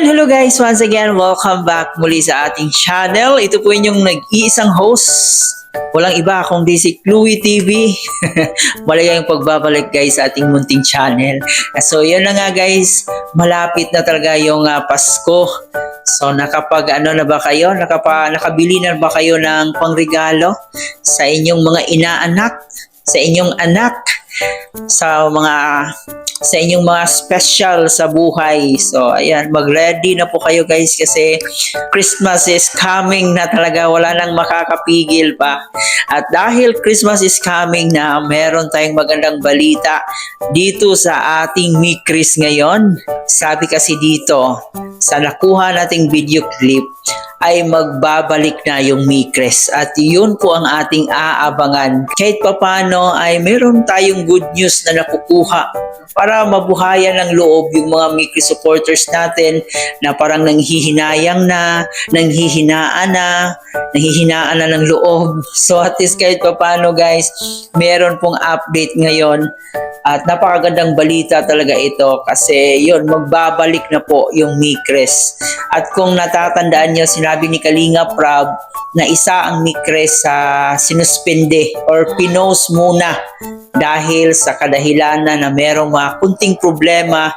Ayan, hello guys. Once again, welcome back muli sa ating channel. Ito po yung nag-iisang host. Walang iba kundi si Chloe TV. Maligayang pagbabalik guys sa ating munting channel. So yan na nga guys, malapit na talaga yung Pasko. So nakabili na ba kayo ng pangregalo sa inyong mga inaanak, sa inyong anak, sa inyong mga special sa buhay. So, ayan, mag-ready na po kayo guys kasi Christmas is coming na talaga. Wala nang makakapigil pa. At dahil Christmas is coming na, meron tayong magandang balita dito sa ating Mikris ngayon. Sabi kasi dito, sa nakuha nating video clip, ay magbabalik na yung Mikres at yun po ang ating aabangan. Kahit papano ay meron tayong good news na nakukuha para mabuhayan ng loob yung mga Mikres supporters natin na parang nanghihinayang na, nanghihinaan na ng loob. So at least kahit papano guys, meron pong update ngayon. At napakagandang balita talaga ito kasi yun, magbabalik na po yung Mikres. At kung natatandaan nyo, sinabi ni Kalinga Prab na isa ang Mikres sa sinuspende or pinost muna dahil sa kadahilanan na merong mga kunting problema.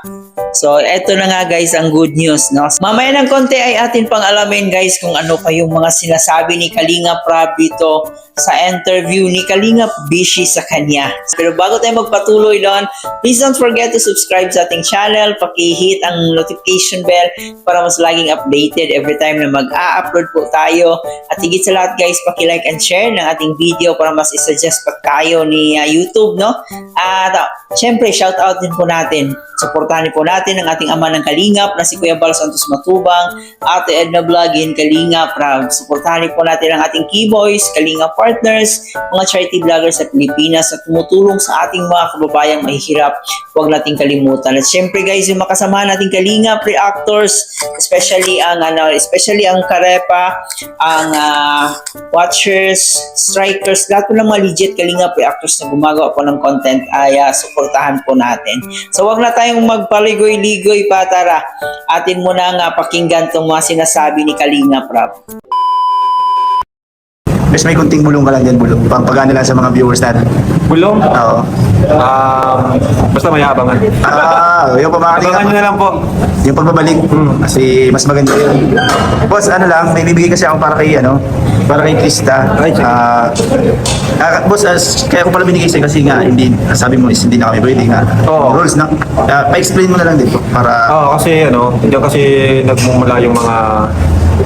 So, eto na nga guys ang good news, no? Mamaya ng konti ay atin pang alamin guys kung ano pa yung mga sinasabi ni Kalinga Prab dito sa interview ni Kalinga Bishi sa kanya. Pero bago tayo magpatuloy doon, please don't forget to subscribe sa ating channel, paki-hit ang notification bell para mas laging updated every time na mag-a-upload po tayo. At higit sa lahat guys, paki-like and share ng ating video para mas isuggest pa tayo ni YouTube, no? At syempre, shout out din po natin. Suportahan po natin ang ating ama ng Kalingap na si Kuya Bal Santos Matubang, Ate Edna Vlogin, Kalinga Proud. Suportahan po natin ang ating Keyboys, Kalinga Partners, mga charity vloggers sa Pilipinas na tumutulong sa ating mga kababayang mahihirap. Huwag nating kalimutan. At syempre guys, yung makasama nating Kalingap reactors, especially ang Karepa, ang Watchers, Strikers, lahat po ng mga legit Kalingap reactors na gumagawa po ng content ay suportahan po natin. So wag na tayong magpaligoy-ligoy pa, tara. Atin muna nga pakinggan itong mga sinasabi ni Kalinga Prab. Mas may kunting bulong ka lang dyan, bulong. Pampagana lang sa mga viewers natin. Bulong? Oo. Basta may abangan. Yung pamakaling. Abangan nyo na lang po. Yung pagbabalik. Kasi mas maganda yun. Boss, ano lang, may bibigay kasi ako para kay Krista. Boss, kaya ko pala binigay sa'yo kasi nga, sabi mo is hindi na kami pwede nga. Oo. Rules na. Pa-explain mo na lang dito para... Kasi hindi kasi nagmumula yung mga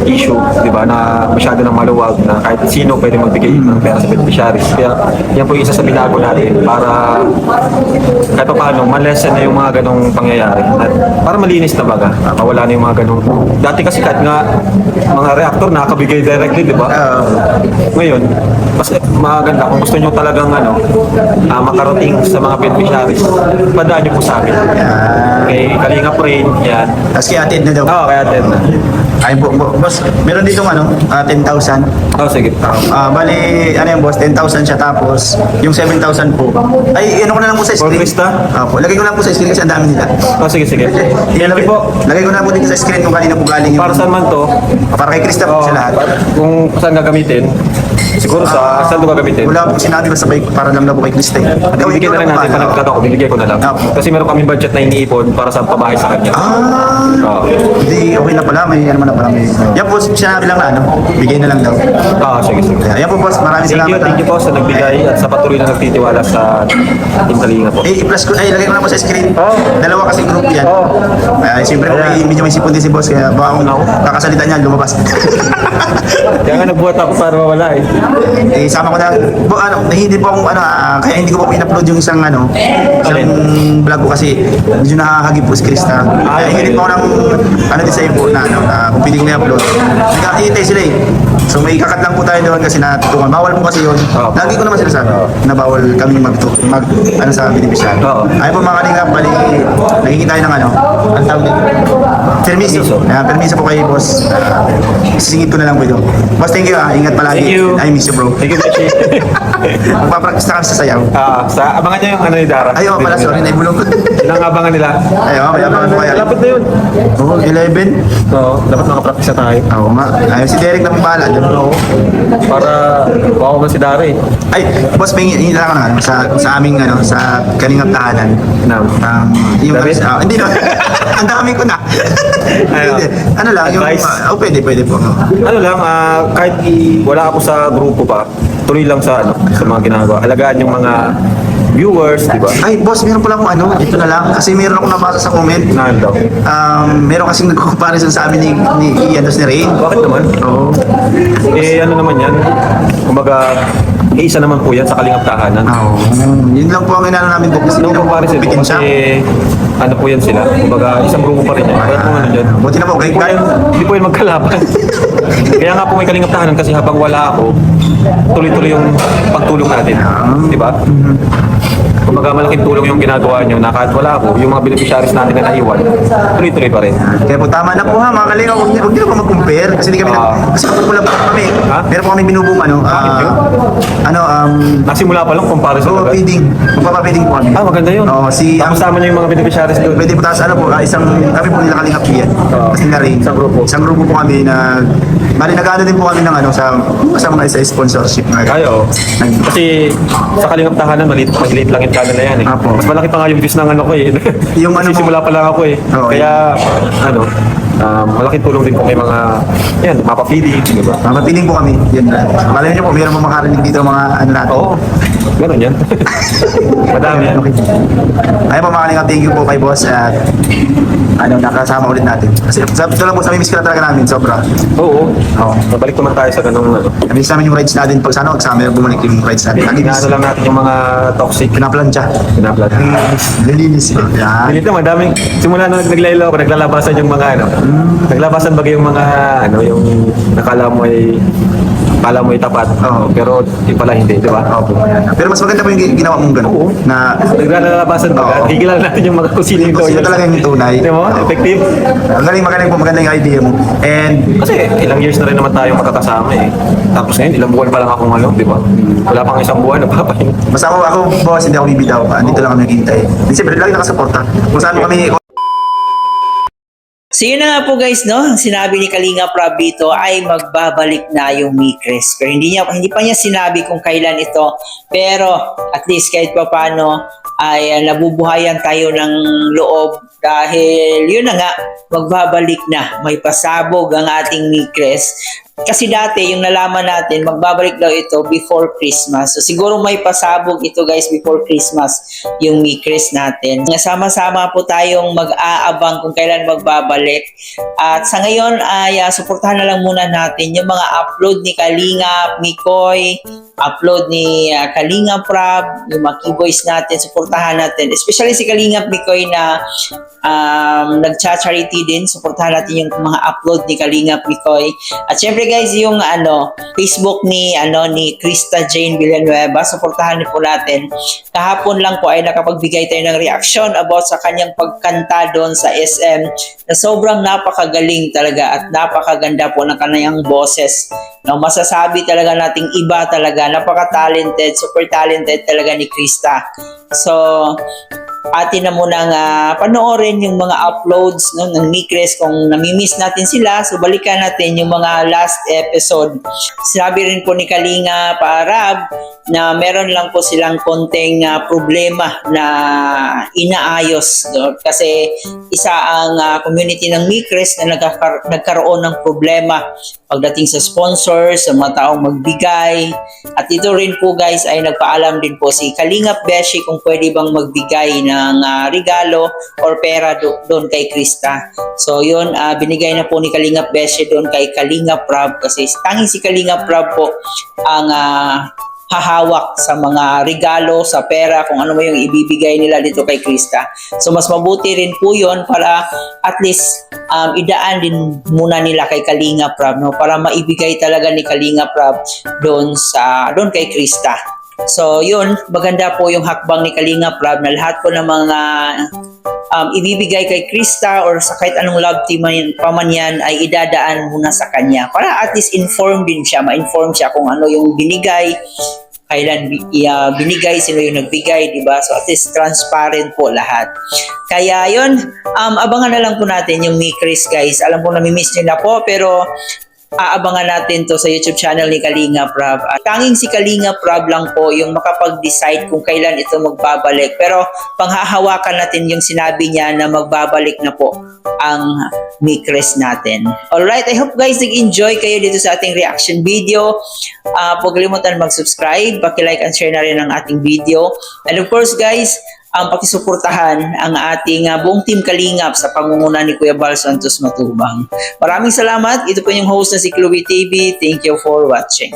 issue, di ba, na masyado nang maluwag na kahit sino pwede magbigay ng pera sa beneficiaries. Kaya yan po isa sa binago natin para kahit pa paano, malesen na yung mga ganong pangyayari. At para malinis na baga, mawala na yung mga ganong... Dati kasi kahit nga mga reactor nakakabigay directly, di ba? Ngayon, mas maganda kung gusto nyo talagang makarating sa mga beneficiaries, padaan nyo po sa amin. Kay Kalinga Prain, yan. Tapos kaya atid na daw. Oo, kaya atid na. Ay, boss, meron dito 10,000. Sige. Bali, yung boss, 10,000 siya tapos yung 7,000 po. Ay, ano ko na lang po sa screen. For Krista? Lagay ko lang po sa screen kasi ang dami nila. Sige. Lagay po. Lagay ko na po dito sa screen kung kanina po galing yung... Para saan man to? Para kay Krista po sa lahat. Kung saan gagamitin, siguro saan ito gagamitin? Wala po sinabi basta para lang po kay Krista. Bibigyan na lang natin, panagkata ko, bibigyan ko na lang. Kasi meron kami budget na iniipon para sa pabahay sa kanya. Hindi, okay na pala. May ano na pala. Yan po, sinabi lang na bigay na lang daw. Sige. Yan po boss, maraming salamat. Thank you po sa nagbigay at sa patuloy na nagtitiwala sa ating Kalinga po. I-plus ko, lagay ko na po sa screen. Dalawa kasi group yan. Siyempre, medyo may sipon din si boss, kaya baka kung kakasalita niya, lumabas. Kaya nga nagbuhat ako para mawala Sama ko na, hindi po akong kaya hindi ko po in-upload yung isang vlog ko kasi medyo nakahagip po si Krista. Kaya hindi po ako ng din sa iyo po na kung pwede ko i-upload. Nag-iintay sila So may kakat lang po tayo doon kasi natutukan. Bawal po kasi yun. Lagi ko naman sinasabi na bawal kami sa beneficiary. Ayaw po mga Kalingap, bali, nagiging tayo ng ang tawag dito. Permiso. Permiso po kay boss. Sisingit ko na lang po ito. Boss, thank you ah. Ingat palagi. Thank you. I miss you bro. Thank you, Beshi. Magpapractice na kami sa sayaw. Abangan nyo yung ano ni Dara. Ayaw pala, sorry na ibulong. Ilang abangan nila? Ayaw, abangan po kaya. Lapit na yun. Oo, 11. Oo, dapat makapractice na tayo. Oo nga. Ayaw, si Derek na may bahala. Oo. Para baka man si Dara eh. Ay, boss, may hinila ko na ano, sa aming ano, sa kaningap tahanan. Yung David? hindi na. Ang dami ko na. Ano? Hindi. Ano lang, yung Advice? pwede po. Ano lang, kahit wala ako sa grupo pa, tuloy lang sa sa mga ginagawa. Alagaan yung mga viewers, di ba? Ay, boss, meron pala akong ano, ito na lang. Kasi meron akong nabasa sa comment. Na daw. Meron kasing nag-comparison sa amin ni Ian ni Rain. Bakit naman? Oo. Ano naman yan? Kumbaga, isa naman po yan sa kalingap tahanan. Oo. Yun lang po ang inano namin po. Kasi No comparison po bitin kasi siya. ano po yan sila. Kumbaga, isang grupo pa rin yan. Kaya po ano dyan. Buti na po, Hindi po kahit hindi po yan magkalaban. Kaya nga po may kalingap tahanan kasi habang wala ako, tuloy-tuloy yung pagtulong natin. Di ba? Kumbaga malaking tulong yung ginagawa nyo na kahit wala ako, yung mga beneficiaries natin na naiwan, tuloy-tuloy pa rin. Kaya po tama na po ha mga kalinga, huwag niyo po mag-compare kasi hindi kami kasi kapag pula po kami. Ha? Meron po kami binubong Bakit yun? Nasimula pa lang comparison agad. feeding. Magpapapiding po kami. Maganda yun. Oo, Tapos tama nyo yung mga beneficiaries doon. Pwede po tapos ano po, isang kami po nila kalingap yan. Oo. Tapos nila rin. Isang grupo. Isang grupo po kami na bali nag-ano din po kami ng ano sa kasama sa sponsorship na. Kayo. Kasi sa kalingap tahanan, maliit lang yung channel na yan eh. Apo. Mas malaki pa nga yung views ng ano ko eh. Yung ano Kasi mo- simula pa lang ako eh. Oo, Kaya, malaking tulong din po may mga, yan, mapa-feeding, di ba? Mapapiling po kami. Yan na. Malay niyo po, meron mo makarinig dito mga ano natin. Oo, ganun yan. Madami yan. Okay. Ayun po mga kalingap, thank you po kay boss at nakasama ulit natin. Kasi ito lang po sa miss ka na talaga namin, sobra. Oo. Oo. Mabalik naman tayo sa ganung ano. Namiss namin yung rides natin pag sana summer bumalik yung rides natin. Inaano lang natin yung mga toxic. Pinaplansya. Pinaplat. Nilinis. Yan. Dito madaming simula na naglaylo ako, naglalabasan yung mga naglabasan bagay yung mga yung nakala mo ay tapat. Oo. Pero di pala hindi, di ba? Opo. Pero mas maganda po yung ginawa mong gano'n. Oo. Na Naglalabasan Oo. baga. Higilan natin yung mga kusino Yung kusino talaga yung tunay. Di mo? Effective. ang magaling po, maganda yung idea mo. And Kasi ilang years na rin naman tayong magkakasama eh. Tapos ngayon, ilang buwan pa lang akong di ba? Wala pang isang buwan, napapahin. basta ako boss, hindi ako bibitaw. Dito lang kami naghihintay. Hindi siyempre, lagi nakasuporta. Kung saan kami So yun na nga po guys, no? Ang sinabi ni Kalinga Prab dito ay magbabalik na yung Micres. Pero hindi pa niya sinabi kung kailan ito. Pero at least kahit pa paano ay nabubuhayan tayo ng loob dahil yun na nga, magbabalik na. May pasabog ang ating Micres. Kasi dati, yung nalaman natin, magbabalik daw ito before Christmas. So siguro may pasabog ito guys before Christmas, yung Micres natin. Sama-sama po tayong mag-aabang kung kailan magbabalik. At sa ngayon ay suportahan na lang muna natin yung mga upload ni Kalinga, Mikoy, upload ni Kalinga Prab, yung mga keyboys natin, suportahan natin. Especially si Kalinga Mikoy na nagcha-charity din, suportahan natin yung mga upload ni Kalinga Mikoy. At syempre guys, yung Facebook ni Krista Jane Villanueva, suportahan po natin. Kahapon lang po ay nakapagbigay tayo ng reaction about sa kanyang pagkanta doon sa SM na sobrang napakagaling talaga at napakaganda po ng kanyang boses. No, masasabi talaga nating iba talaga, napaka-talented, super talented talaga ni Krista. So, atin na munang panoorin yung mga uploads ng Micres kung namimiss natin sila. So balikan natin yung mga last episode. Sinabi rin po ni Kalinga Prab na meron lang po silang konting problema na inaayos. Kasi isa ang community ng Micres na nagkaroon ng problema pagdating sa sponsors, sa mga taong magbigay. At ito rin po guys ay nagpaalam din po si Kalingap Beshi kung pwede bang magbigay ng regalo or pera doon kay Krista. So yun, binigay na po ni Kalingap Beshi doon kay Kalinga Prab kasi tanging si Kalinga Prab po ang hahawak sa mga regalo, sa pera, kung ano mo yung ibibigay nila dito kay Krista. So mas mabuti rin po yun para at least idaan din muna nila kay Kalinga Prab, no? Para maibigay talaga ni Kalinga Prab doon kay Krista. So yun, maganda po yung hakbang ni Kalinga Prab na lahat po ng mga ibibigay kay Krista or sa kahit anong love team pa man yan ay idadaan muna sa kanya para at least informed din siya, ma-inform siya kung ano yung binigay, kailan binigay, sino yung nagbigay, di ba? So at least transparent po lahat. Kaya yon, abangan na lang po natin yung Mi Chris, guys. Alam po nami-miss nyo na po, pero aabangan natin to sa YouTube channel ni Kalinga Prab. Tanging si Kalinga Prab lang po yung makapag-decide kung kailan ito magbabalik. Pero panghahawakan natin yung sinabi niya na magbabalik na po ang Mi-Chris natin. Alright, I hope guys nag-enjoy kayo dito sa ating reaction video. Huwag kalimutan mag-subscribe, paki-like and share na rin ang ating video. And of course guys, pakisuportahan ang ating buong team Kalingap sa pangunguna ni Kuya Bal Santos Matubang. Maraming salamat. Ito po yung host na si Chloe TV. Thank you for watching.